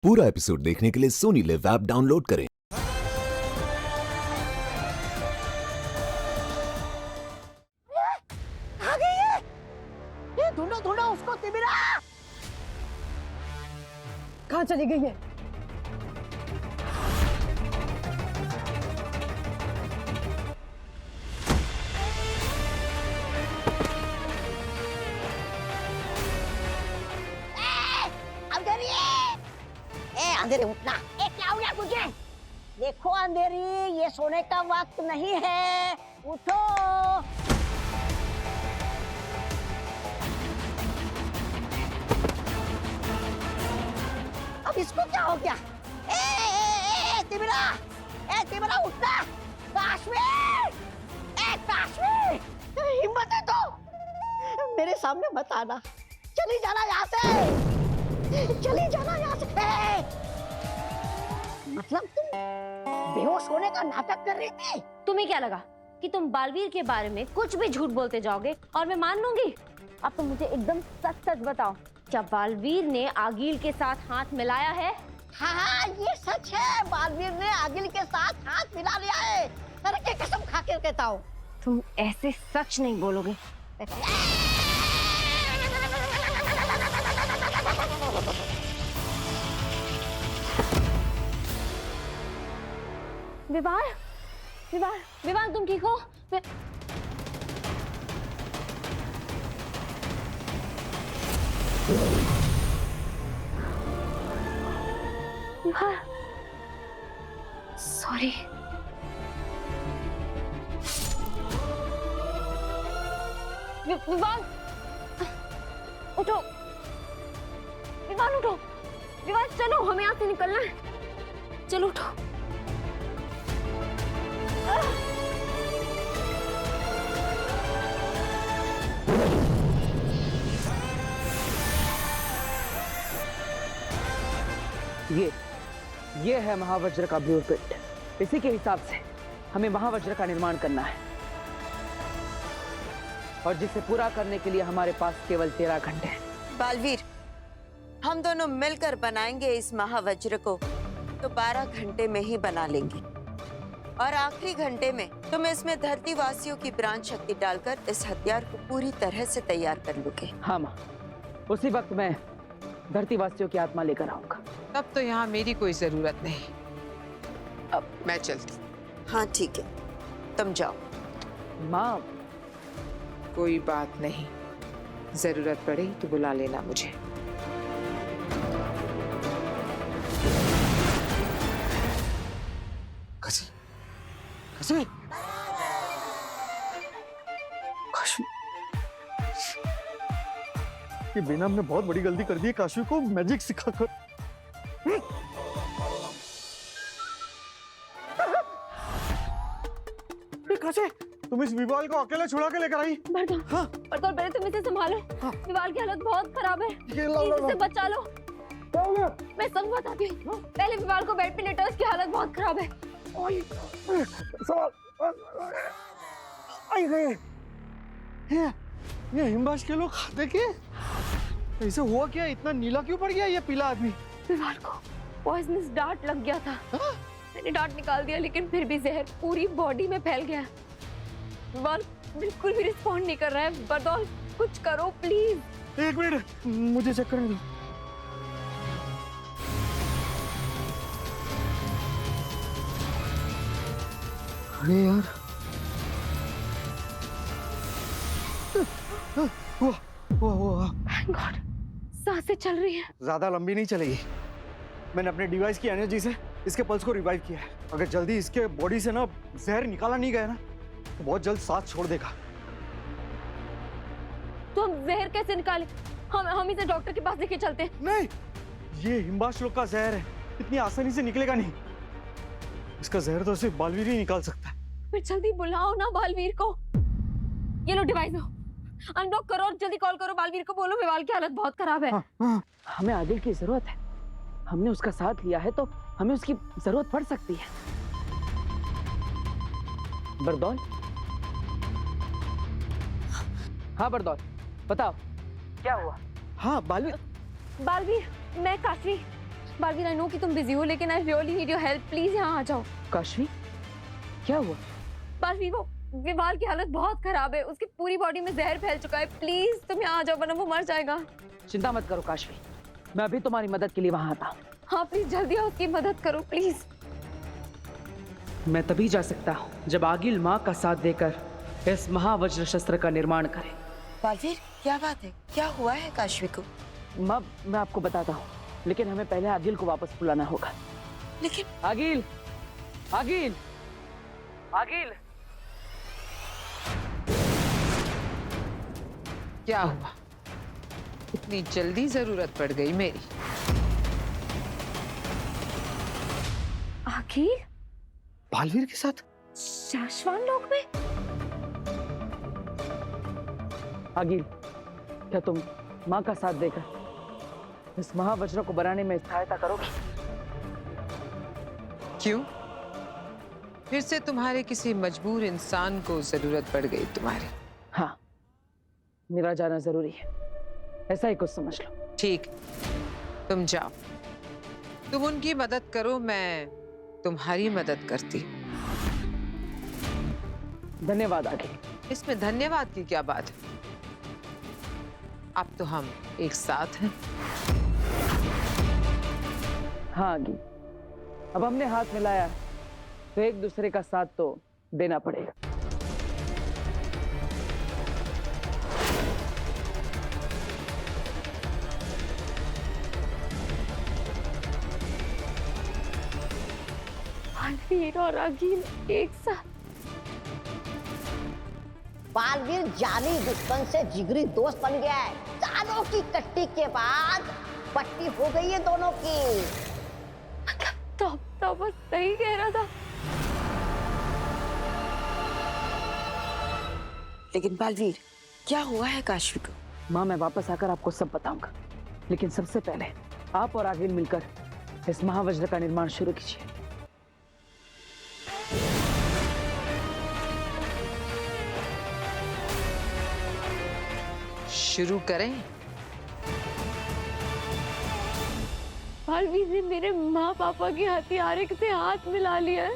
पूरा एपिसोड देखने के लिए सोनी लिव ऐप डाउनलोड करें। आ गई है। ये ढूंढो ढूंढो उसको तिमिरा। कहाँ चली गई है? अंधेरी अंधेरी उठना। क्या हो गया तुझे? देखो अंधेरी, ये सोने का वक्त नहीं है, उठो। अब इसको क्या हो गया? तिमिरा उठना। काश्मीर, काश्मीर, हिम्मत है तो मेरे सामने मत आना। चली जाना यहाँ से, चली जाना यहाँ से। मतलब तुम बेहोश होने का नाटक कर रही थी? तुम्हें क्या लगा कि तुम बालवीर के बारे में कुछ भी झूठ बोलते जाओगे और मैं मान लूंगी? अब तुम मुझे एकदम सच सच बताओ, क्या बालवीर ने आगिल के साथ हाथ मिलाया है? हाँ, ये सच है। बालवीर ने आगिल के साथ हाथ मिला लिया है। सर के कसम खा कर कहता हूँ। तुम ऐसे सच नहीं बोलोगे। विवान, विवान, विवान, तुम ठीक हो? विवान, सॉरी। विवान, उठो। विवान उठो। विवान चलो, हमें यहाँ से निकलना है। चलो उठो। ये है महावज्र का ब्लूप्रिंट। इसी के हिसाब से हमें महावज्र का निर्माण करना है और जिसे पूरा करने के लिए हमारे पास केवल 13 घंटे हैं। बालवीर, हम दोनों मिलकर बनाएंगे इस महावज्र को तो 12 घंटे में ही बना लेंगे और आखिरी घंटे में तुम इसमें धरती वासियों की प्राण शक्ति डालकर इस हथियार को पूरी तरह से तैयार कर लोगे। हाँ माँ, उसी वक्त मैं धरती वासियों की आत्मा लेकर आऊंगा। तब तो यहाँ मेरी कोई जरूरत नहीं। अब मैं चलती। हाँ ठीक है, तुम जाओ। माँ, कोई बात नहीं, जरूरत पड़े तो बुला लेना मुझे। काशी, ये बेनम ने बहुत बड़ी गलती कर दी है। काशी को मैजिक सिखाकर। काशी, तुम इस विवाल को अकेले छुड़ा के लेकर आई? हाँ? पहले तुम इसे संभालो। हाँ? विवाल की हालत बहुत खराब है। इसे बचा लो। मैं सब बताती हूँ। पहले विवाल को बेड पे लेटा, उसकी हालत बहुत खराब है। ये हिमबाश के लोग खाते क्या? ऐसे हुआ क्या? इतना नीला क्यों पड़ गया ये पीला आदमी? विवाल को पॉइजनस डार्ट लग गया था। मैंने डार्ट निकाल दिया, लेकिन फिर भी जहर पूरी बॉडी में फैल गया। विवाल बिल्कुल भी रिस्पॉन्ड नहीं कर रहा है। बरदौल, कुछ करो प्लीज। एक मिनट, मुझे चेक करने दो। अरे यार, थैंक गॉड, सांसें चल रही हैं। ज्यादा लंबी नहीं चलेगी। मैंने अपने डिवाइस की एनर्जी से इसके पल्स को रिवाइव किया है। अगर जल्दी इसके बॉडी से ना जहर निकाला नहीं गया ना तो बहुत जल्द सांस छोड़ देगा। तो हम जहर कैसे निकालें? हम इसे डॉक्टर के पास लेके चलते हैं। नहीं, ये हिमबाश लोग का जहर है, इतनी आसानी से निकलेगा नहीं। इसका जहर तो सिर्फ बालवीर ही निकाल सकता है। फिर जल्दी बुलाओ ना बालवीर को। ये लो डिवाइस लो, अनलॉक करो और जल्दी कॉल करो। बालवीर को बोलो विवाल की हालत बहुत खराब है। हाँ। हमें आदिल की जरूरत है। हमने उसका साथ लिया है तो हमें उसकी जरूरत पड़ सकती है। बरदौल, हाँ बरदौल, बताओ क्या हुआ? हाँ बालवीर, बालवीर, मैं काशी, बालवीर आई नो कि तुम बिजी हो, लेकिन I really need your help, please यहाँ आ जाओ। काशवी, क्या हुआ? बालवीर वो विवाल की हालत बहुत खराब है, उसकी पूरी बॉडी में जहर फैल चुका है, प्लीज तुम यहाँ आ जाओ वरना वो मर जाएगा। चिंता मत करो काशवी, मैं अभी तुम्हारी मदद के लिए वहां आता हूँ। हाँ प्लीज जल्दी आओ, उसकी मदद करो प्लीज। मैं तभी जा सकता हूँ जब आगिल माँ का साथ देकर इस महावज्र शस्त्र का निर्माण करे। बालवीर, क्या बात है? क्या हुआ है काशवी को? माँ, मैं आपको बताता हूँ, लेकिन हमें पहले आगिल को वापस बुलाना होगा। लेकिन आगिल, आगिल, आगिल। क्या हुआ? इतनी जल्दी जरूरत पड़ गई मेरी? आखिर बालवीर के साथ? शाश्वान लोक में? आगिल, क्या तुम माँ का साथ देकर इस महावज्र को बनाने में सहायता करोगी? क्यों? फिर से तुम्हारे किसी मजबूर इंसान को जरूरत पड़ गई तुम्हारी? हाँ, मेरा जाना जरूरी है, ऐसा ही कुछ समझ लो। ठीक, तुम जाओ, तुम उनकी मदद करो, मैं तुम्हारी मदद करती हूँ। धन्यवाद आगिल। इसमें धन्यवाद की क्या बात है? अब तो हम एक साथ हैं। हाँ आगिल, अब हमने हाथ मिलाया तो एक दूसरे का साथ तो देना पड़ेगा। बालवीर और आगिल एक साथ। बालवीर जानी दुश्मन से जिगरी दोस्त बन गया है। सालों की कट्टी के बाद पट्टी हो गई है दोनों की। तो बस सही कह रहा था। लेकिन बालवीर, क्या हुआ है काशवी को? माँ, मैं वापस आकर आपको सब बताऊंगा, लेकिन सबसे पहले आप और आगिल मिलकर इस महावज्र का निर्माण शुरू कीजिए। शुरू करें? बालवीर ने मेरे माँ पापा के हथियारे से हाथ मिला लिया है।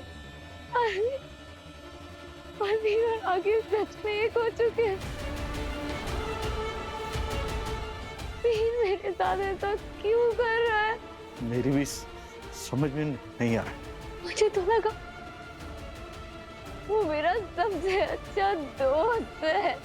बालवीर और आगिल सच में एक हो चुके हैं। फिर मेरे साथ ऐसा क्यों कर रहा है? मेरी भी समझ में नहीं आ रहा। मुझे तो लगा वो मेरा सबसे अच्छा दोस्त है।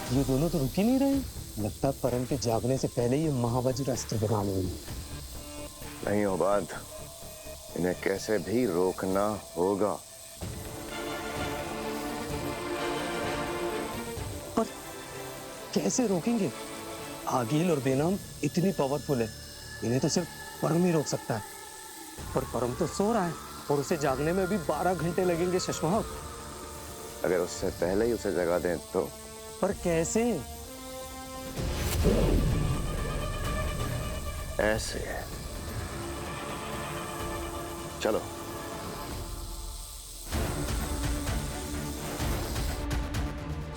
ये दोनों तो रुक ही नहीं रहे। लगता है परम के जागने से पहले ये महावज्र अस्त्र बना लेंगे। नहीं उबाद, इन्हें कैसे भी रोकना होगा। पर कैसे रोकेंगे? आगिल और बेनाम इतनी पावरफुल है, इन्हें तो सिर्फ परम ही रोक सकता है। पर परम तो सो रहा है और उसे जागने में भी 12 घंटे लगेंगे शशमाहक। अगर उससे पहले ही उसे जगा दें तो? पर कैसे? ऐसे। चलो।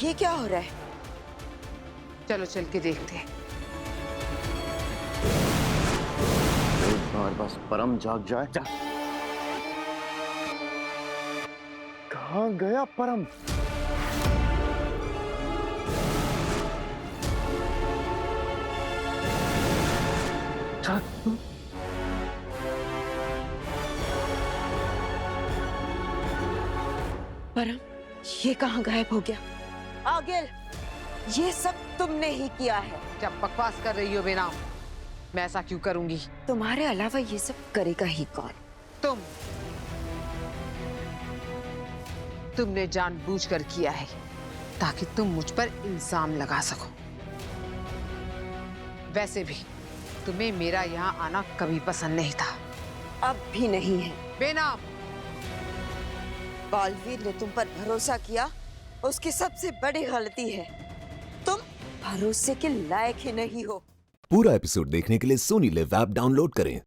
ये क्या हो रहा है? चलो चल के देखते हैं। एक बार बस परम जाग जाए। कहाँ गया परम? परम, ये कहाँ गायब हो गया? आगिल, ये सब तुमने ही किया है। क्या बकवास कर रही हो बेनाम? मैं ऐसा क्यों करूंगी? तुम्हारे अलावा ये सब करेगा ही कौन? तुमने जानबूझकर किया है ताकि तुम मुझ पर इल्जाम लगा सको। वैसे भी तुम्हें मेरा यहाँ आना कभी पसंद नहीं था। अब भी नहीं है। बेनाम, बालवीर ने तुम पर भरोसा किया, उसकी सबसे बड़ी गलती है। तुम भरोसे के लायक ही नहीं हो। पूरा एपिसोड देखने के लिए सोनी लिव ऐप डाउनलोड करें